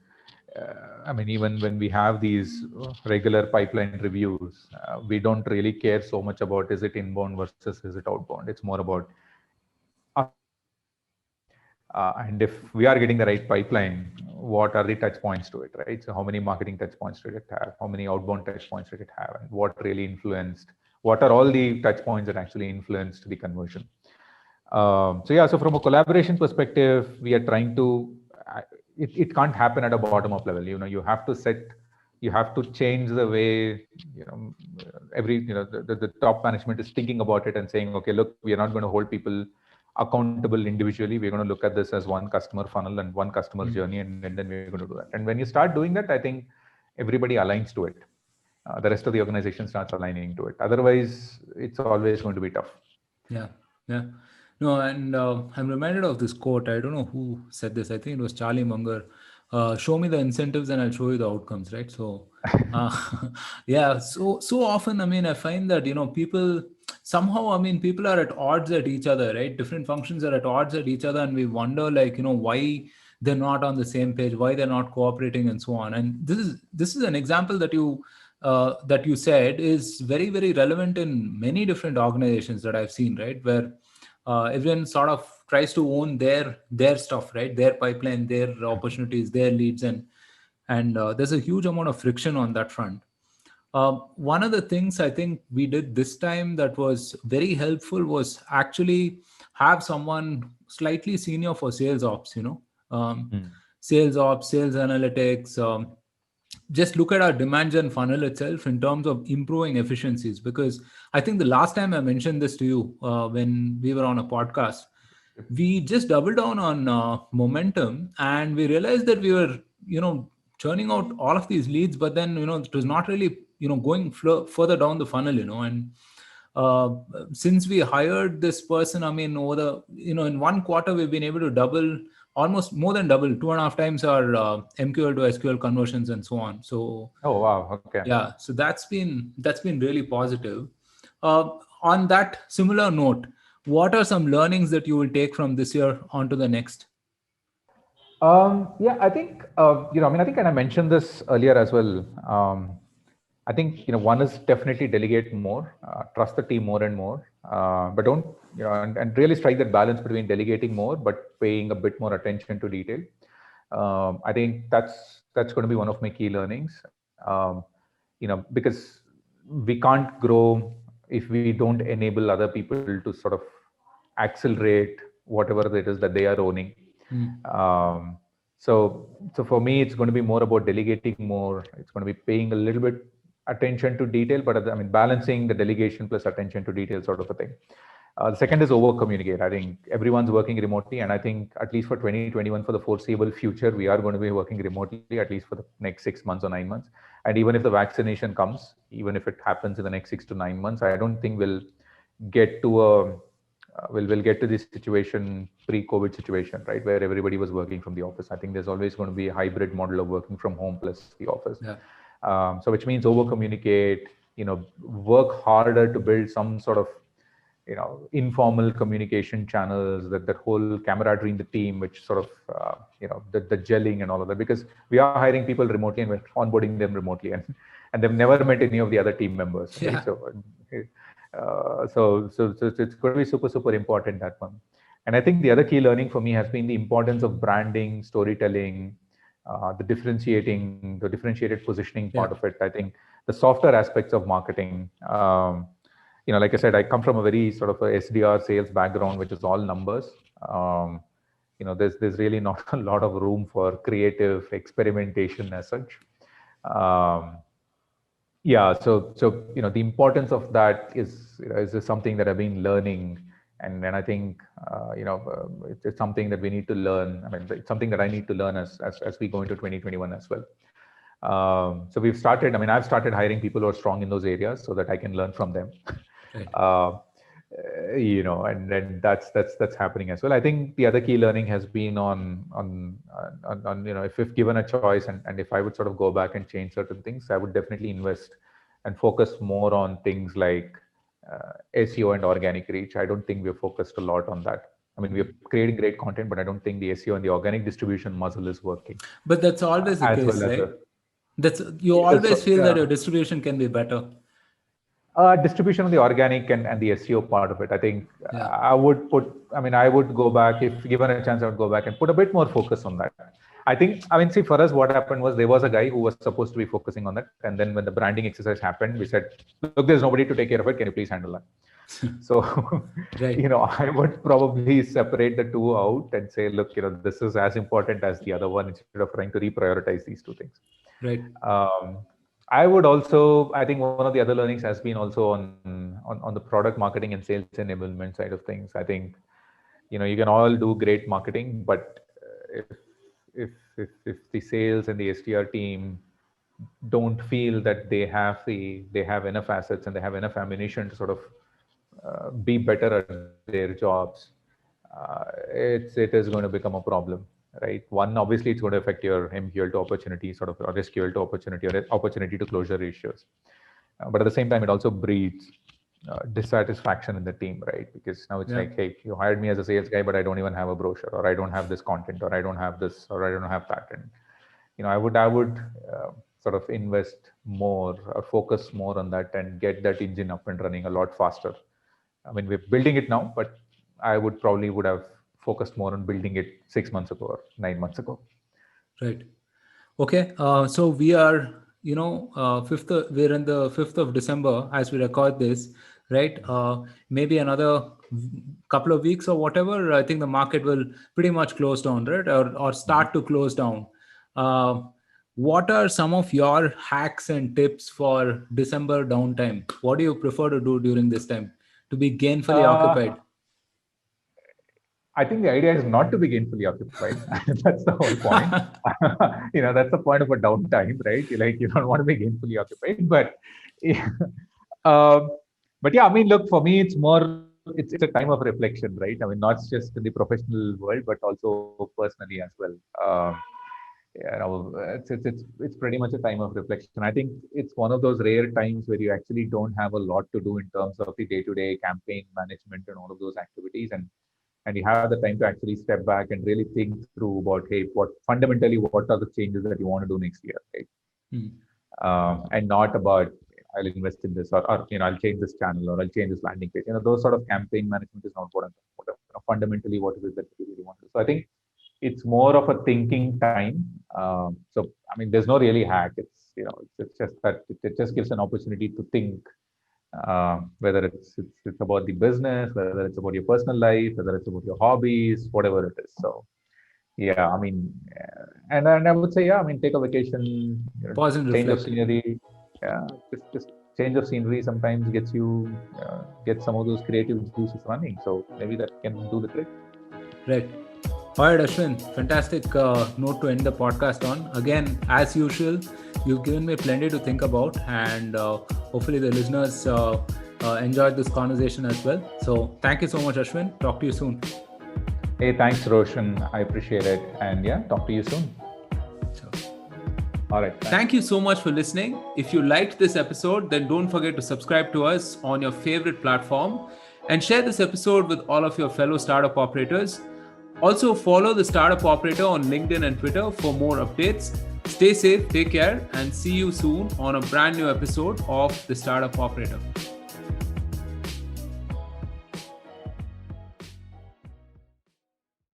when we have these regular pipeline reviews, we don't really care so much about, is it inbound versus is it outbound? It's more about, and if we are getting the right pipeline, what are the touch points to it, right? So how many marketing touch points did it have? How many outbound touch points did it have? And what really influenced? What are all the touch points that actually influenced the conversion? So from a collaboration perspective, we are trying to, it can't happen at a bottom up level. You have to change the way, the top management is thinking about it and saying, okay, look, we are not going to hold people accountable individually. We're going to look at this as one customer funnel and one customer journey, and then we're going to do that. And when you start doing that, I think everybody aligns to it. The rest of the organization starts aligning to it. Otherwise, it's always going to be tough. Yeah. No, and I'm reminded of this quote. I don't know who said this. I think it was Charlie Munger. Show me the incentives and I'll show you the outcomes, right? So, yeah. So often, I find that, people somehow, people are at odds at each other, right? Different functions are at odds at each other, and we wonder, why they're not on the same page, why they're not cooperating, and so on. And this is an example that you said is very, very relevant in many different organizations that I've seen, right? Where everyone sort of tries to own their stuff, right? Their pipeline, their opportunities, their leads, and there's a huge amount of friction on that front. One of the things I think we did this time that was very helpful was actually have someone slightly senior for sales ops, sales ops, sales analytics, just look at our demand gen funnel itself in terms of improving efficiencies. Because I think the last time I mentioned this to you when we were on a podcast, we just doubled down on momentum, and we realized that we were, churning out all of these leads, but then, it was not really, going further down the funnel, and since we hired this person, over the, in 1 quarter, we've been able to almost more than double, 2.5 times our MQL to SQL conversions and so on. So, oh wow, okay, yeah, so that's been really positive. On that similar note, what are some learnings that you will take from this year onto the next? I think I think, and I mentioned this earlier as well. I think one is definitely delegate more, trust the team more and more, but don't and really strike that balance between delegating more but paying a bit more attention to detail. I think that's going to be one of my key learnings. Because we can't grow if we don't enable other people to sort of accelerate whatever it is that they are owning. Um, so for me, it's going to be more about delegating more. It's going to be paying a little bit attention to detail, but I mean, balancing the delegation plus attention to detail sort of a thing. The second is over communicate. I think everyone's working remotely, and I think at least for 2021, for the foreseeable future, we are going to be working remotely, at least for the next 6 months or 9 months. And even if the vaccination comes, even if it happens in the next 6 to 9 months, I don't think we'll get to we'll get to this situation, pre-COVID situation, right, where everybody was working from the office. I think there's always going to be a hybrid model of working from home plus the office. Yeah. So which means over communicate, work harder to build some sort of informal communication channels, that whole camaraderie in the team, which sort of the gelling and all of that, because we are hiring people remotely and we're onboarding them remotely, and they've never met any of the other team members, right? So it's going to be super important, that one. And I think the other key learning for me has been the importance of branding, storytelling, the differentiated positioning part of it. I think the softer aspects of marketing, like I said, I come from a very sort of a SDR sales background, which is all numbers. There's really not a lot of room for creative experimentation as such. So the importance of that is something that I've been learning, and then I think it's something that we need to learn. I mean, it's something that I need to learn as we go into 2021 as well. So we've started. I mean, I've started hiring people who are strong in those areas so that I can learn from them. Right. And then that's happening as well. I think the other key learning has been on if given a choice, and if I would sort of go back and change certain things, I would definitely invest and focus more on things like SEO and organic reach. I don't think we're focused a lot on that. I mean, we're creating great content, but I don't think the SEO and the organic distribution muscle is working. But that's always the case, right? You always feel that your distribution can be better. Distribution of the organic and the SEO part of it. I think I would go back, if given a chance, I would go back and put a bit more focus on that. See, for us, what happened was there was a guy who was supposed to be focusing on that. And then when the branding exercise happened, we said, look, there's nobody to take care of it. Can you please handle that? So, I would probably separate the two out and say, look, this is as important as the other one, instead of trying to reprioritize these two things. Right. I think one of the other learnings has been also on the product marketing and sales enablement side of things. I think, you can all do great marketing, but if the sales and the SDR team don't feel that they have enough assets and they have enough ammunition to sort of be better at their jobs, it is going to become a problem, right? One, obviously, it's going to affect your MQL to opportunity sort of, or SQL to opportunity, or opportunity to closure ratios. But at the same time, it also breeds dissatisfaction in the team, right? Because now it's like, hey, you hired me as a sales guy, but I don't even have a brochure, or I don't have this content, or I don't have this, or I don't have that. And I would sort of invest more or focus more on that and get that engine up and running a lot faster. I mean, we're building it now, but I would have focused more on building it 6 months ago or 9 months ago. Right. Okay. So we are, we're in the 5th of December as we record this, right? Maybe another couple of weeks or whatever, I think the market will pretty much close down, right? Or start to close down. What are some of your hacks and tips for December downtime? What do you prefer to do during this time to be gainfully occupied? I think the idea is not to be gainfully occupied. That's the whole point. That's the point of a downtime, right? You don't want to be gainfully occupied, but yeah, I mean, look, for me, it's a time of reflection, right? I mean, not just in the professional world, but also personally as well. It's pretty much a time of reflection. I think it's one of those rare times where you actually don't have a lot to do in terms of the day-to-day campaign management and all of those activities, and you have the time to actually step back and really think through about, hey, what are the changes that you want to do next year, right? And not about, I'll invest in this, or I'll change this channel, or I'll change this landing page. Those sort of campaign management is not what fundamentally what it is that you really want to do. So I think it's more of a thinking time. So I mean, there's no really hack. It's just that it just gives an opportunity to think, whether it's about the business, whether it's about your personal life, whether it's about your hobbies, whatever it is. So yeah, I mean, and I would say, yeah, I mean, take a vacation, Pause and change of reflect. scenery. Yeah, just change of scenery sometimes gets you get some of those creative juices running. So maybe that can do the trick. Right. All right, Ashwin, fantastic note to end the podcast on. Again, as usual, you've given me plenty to think about, and hopefully the listeners enjoyed this conversation as well. So thank you so much, Ashwin. Talk to you soon. Hey, thanks, Roshan. I appreciate it. And yeah, talk to you soon. So, all right. Thank you so much for listening. If you liked this episode, then don't forget to subscribe to us on your favorite platform and share this episode with all of your fellow startup operators. Also, follow the Startup Operator on LinkedIn and Twitter for more updates. Stay safe, take care, and see you soon on a brand new episode of the Startup Operator.